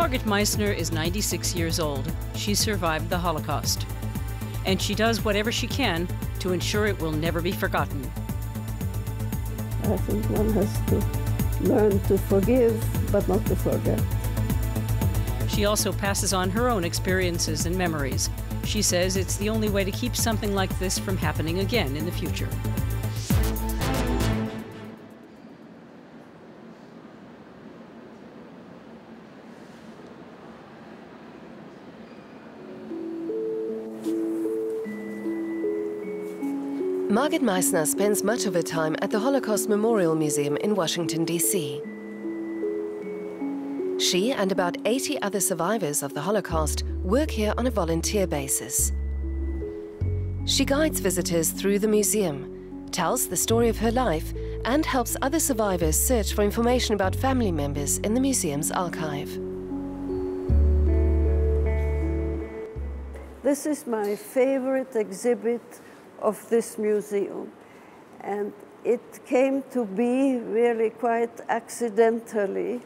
Margit Meissner is 96 years old. She survived the Holocaust. And she does whatever she can to ensure it will never be forgotten. I think one has to learn to forgive, but not to forget. She also passes on her own experiences and memories. She says it's the only way to keep something like this from happening again in the future. Margit Meissner spends much of her time at the Holocaust Memorial Museum in Washington, D.C. She and about 80 other survivors of the Holocaust work here on a volunteer basis. She guides visitors through the museum, tells the story of her life, and helps other survivors search for information about family members in the museum's archive. This is my favorite exhibit of this museum, and it came to be really quite accidentally,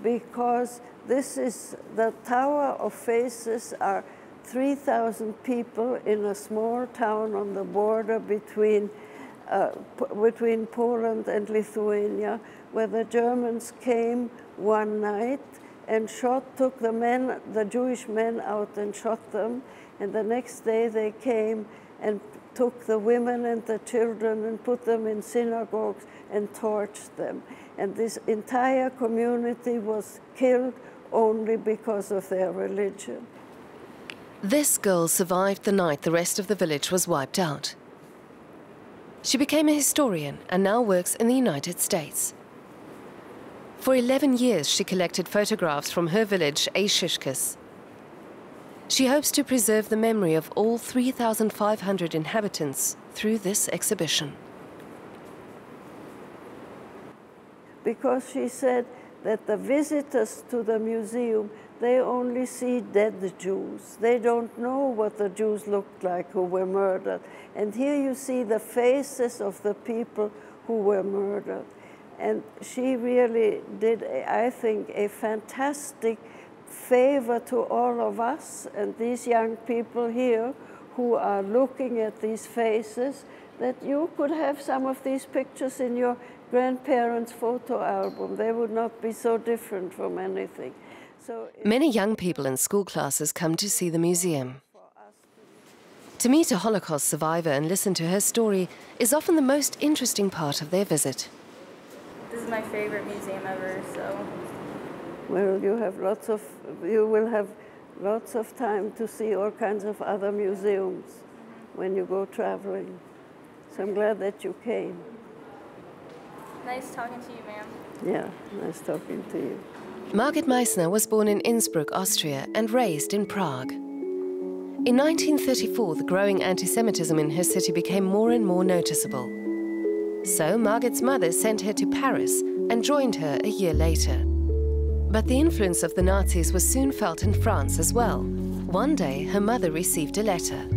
because this is the Tower of Faces are 3,000 people in a small town on the border between Poland and Lithuania, where the Germans came one night and took the Jewish men out and shot them, and the next day they came and took the women and the children and put them in synagogues and torched them. And this entire community was killed only because of their religion. This girl survived the night the rest of the village was wiped out. She became a historian and now works in the United States. For 11 years, she collected photographs from her village, Eišiškės. She hopes to preserve the memory of all 3,500 inhabitants through this exhibition. Because she said that the visitors to the museum, they only see dead Jews. They don't know what the Jews looked like who were murdered. And here you see the faces of the people who were murdered. And she really did, I think, a fantastic favor to all of us and these young people here who are looking at these faces, that you could have some of these pictures in your grandparents' photo album. They would not be so different from anything. So many young people in school classes come to see the museum. To meet a Holocaust survivor and listen to her story is often the most interesting part of their visit. This is my favorite museum ever, so. Well, you will have lots of time to see all kinds of other museums when you go traveling. So I'm glad that you came. Nice talking to you, ma'am. Yeah, nice talking to you. Margit Meissner was born in Innsbruck, Austria, and raised in Prague. In 1934, the growing anti-Semitism in her city became more and more noticeable. So Margit's mother sent her to Paris and joined her a year later. But the influence of the Nazis was soon felt in France as well. One day, her mother received a letter.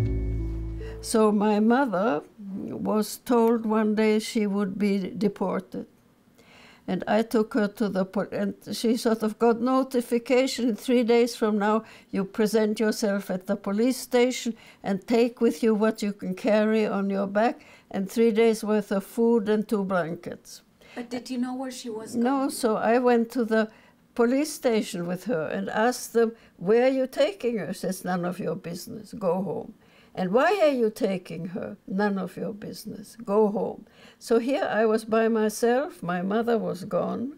So my mother was told one day she would be deported. And I took her to the police, and she sort of got notification 3 days from now, you present yourself at the police station and take with you what you can carry on your back, and 3 days worth of food and 2 blankets. But did you know where she was going? No, so I went to the police station with her and asked them, where are you taking her? Says, none of your business, go home. And why are you taking her? None of your business, go home. So here I was by myself, my mother was gone,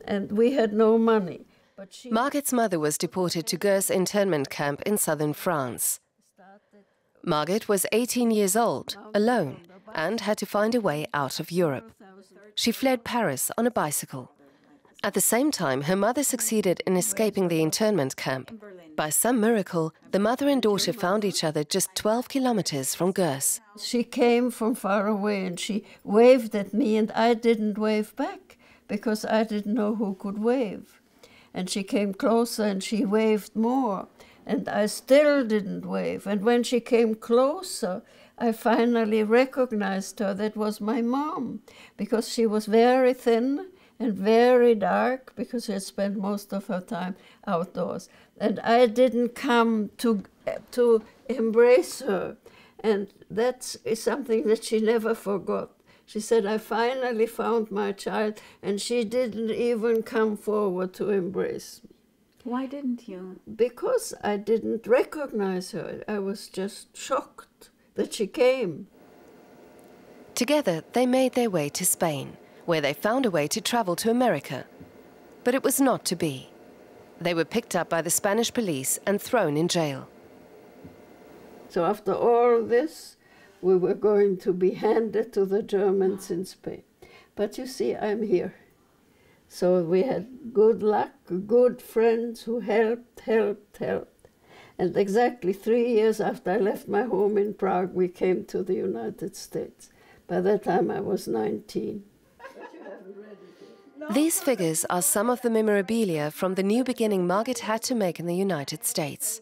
and we had no money. But Margit's mother was deported to Gurs internment camp in southern France. Margit was 18 years old, alone, and had to find a way out of Europe. She fled Paris on a bicycle. At the same time, her mother succeeded in escaping the internment camp. By some miracle, the mother and daughter found each other just 12 kilometers from Gurs. She came from far away and she waved at me, and I didn't wave back because I didn't know who could wave. And she came closer and she waved more, and I still didn't wave. And when she came closer, I finally recognized her. That was my mom, because she was very thin and very dark because she had spent most of her time outdoors. And I didn't come to embrace her. And that is something that she never forgot. She said, I finally found my child, and she didn't even come forward to embrace me. Why didn't you? Because I didn't recognize her. I was just shocked that she came. Together, they made their way to Spain, where they found a way to travel to America. But it was not to be. They were picked up by the Spanish police and thrown in jail. So after all this, we were going to be handed to the Germans in Spain. But you see, I'm here. So we had good luck, good friends who helped. And exactly 3 years after I left my home in Prague, we came to the United States. By that time, I was 19. These figures are some of the memorabilia from the new beginning Margit had to make in the United States.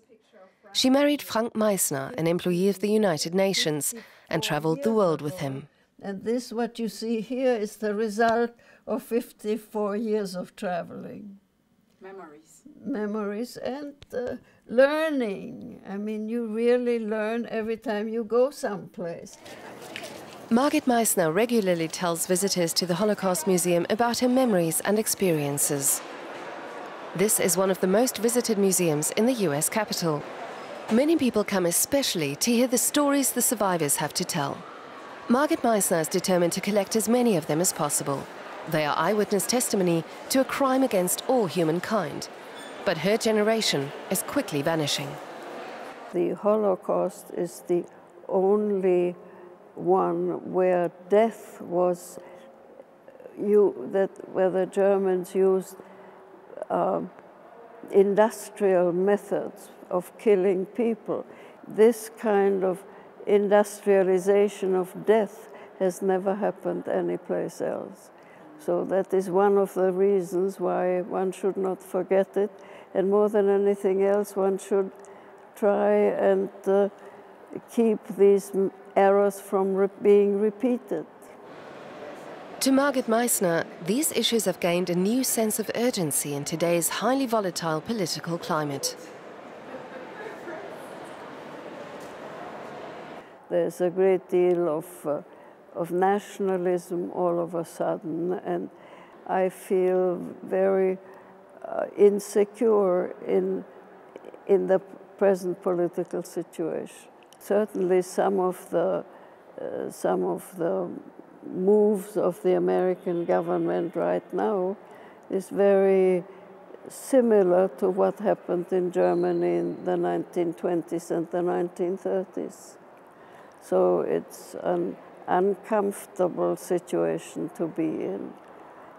She married Frank Meissner, an employee of the United Nations, and traveled the world with him. And this, what you see here, is the result of 54 years of traveling. Memories and learning. I mean, you really learn every time you go someplace. Margit Meissner regularly tells visitors to the Holocaust Museum about her memories and experiences. This is one of the most visited museums in the US capital. Many people come especially to hear the stories the survivors have to tell. Margit Meissner is determined to collect as many of them as possible. They are eyewitness testimony to a crime against all humankind. But her generation is quickly vanishing. The Holocaust is the only one where death was where the Germans used industrial methods of killing people. This kind of industrialization of death has never happened anyplace else. So that is one of the reasons why one should not forget it. And more than anything else, one should try and keep these errors from being repeated. To Margit Meissner, these issues have gained a new sense of urgency in today's highly volatile political climate. There's a great deal of nationalism all of a sudden, and I feel very insecure in the present political situation. Certainly some of the moves of the American government right now is very similar to what happened in Germany in the 1920s and the 1930s. So it's an uncomfortable situation to be in.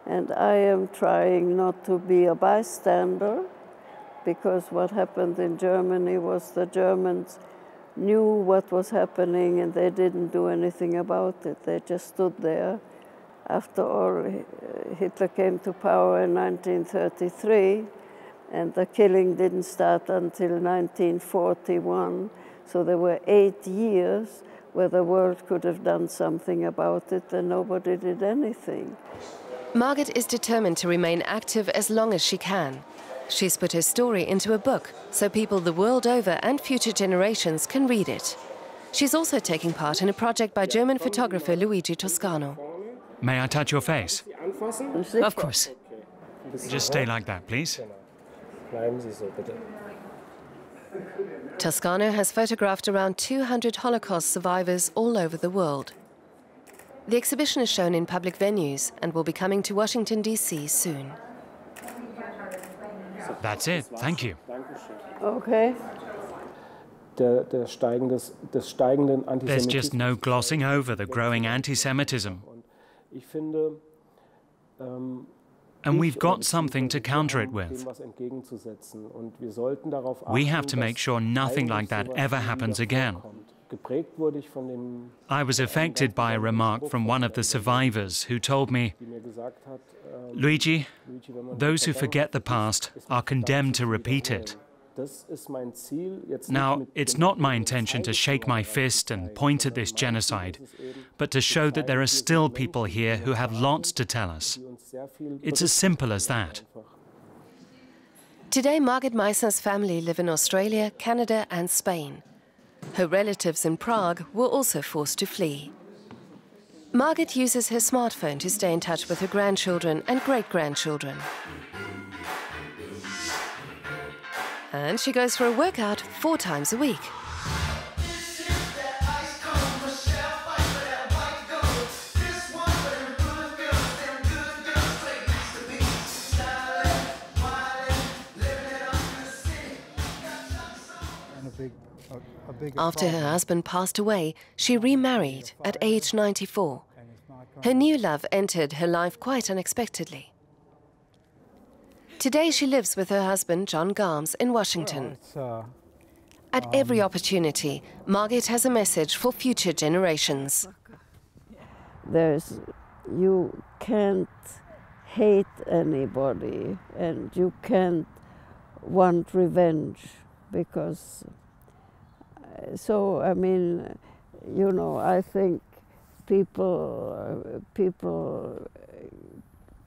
And I am trying not to be a bystander, because what happened in Germany was the Germans knew what was happening and they didn't do anything about it. They just stood there. After all, Hitler came to power in 1933, and the killing didn't start until 1941. So there were 8 years where the world could have done something about it, and nobody did anything. Margit is determined to remain active as long as she can. She's put her story into a book so people the world over and future generations can read it. She's also taking part in a project by German photographer Luigi Toscano. May I touch your face? Of course. Just stay like that, please. Toscano has photographed around 200 Holocaust survivors all over the world. The exhibition is shown in public venues and will be coming to Washington D.C. soon. That's it. Thank you. Okay. There's just no glossing over the growing anti-Semitism. And we've got something to counter it with. We have to make sure nothing like that ever happens again. I was affected by a remark from one of the survivors who told me, "Luigi, those who forget the past are condemned to repeat it." Now, it's not my intention to shake my fist and point at this genocide, but to show that there are still people here who have lots to tell us. It's as simple as that. Today, Margit Meissner's family live in Australia, Canada and Spain. Her relatives in Prague were also forced to flee. Margit uses her smartphone to stay in touch with her grandchildren and great-grandchildren. And she goes for a workout 4 times a week. After her husband passed away, she remarried at age 94. Her new love entered her life quite unexpectedly. Today she lives with her husband, John Garms, in Washington. At every opportunity, Margit has a message for future generations. You can't hate anybody and you can't want revenge because, so I mean, you know, I think people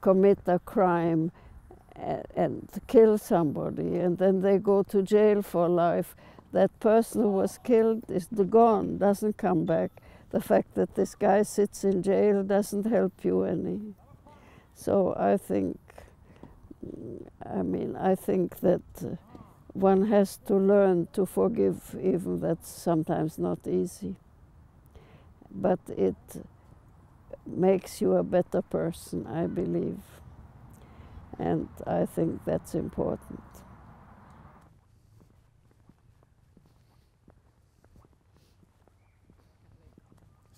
commit a crime and kill somebody, and then they go to jail for life. That person who was killed is gone, doesn't come back. The fact that this guy sits in jail doesn't help you any. So I think, I think that one has to learn to forgive, even that's sometimes not easy. But it makes you a better person, I believe. And I think that's important.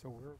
So we're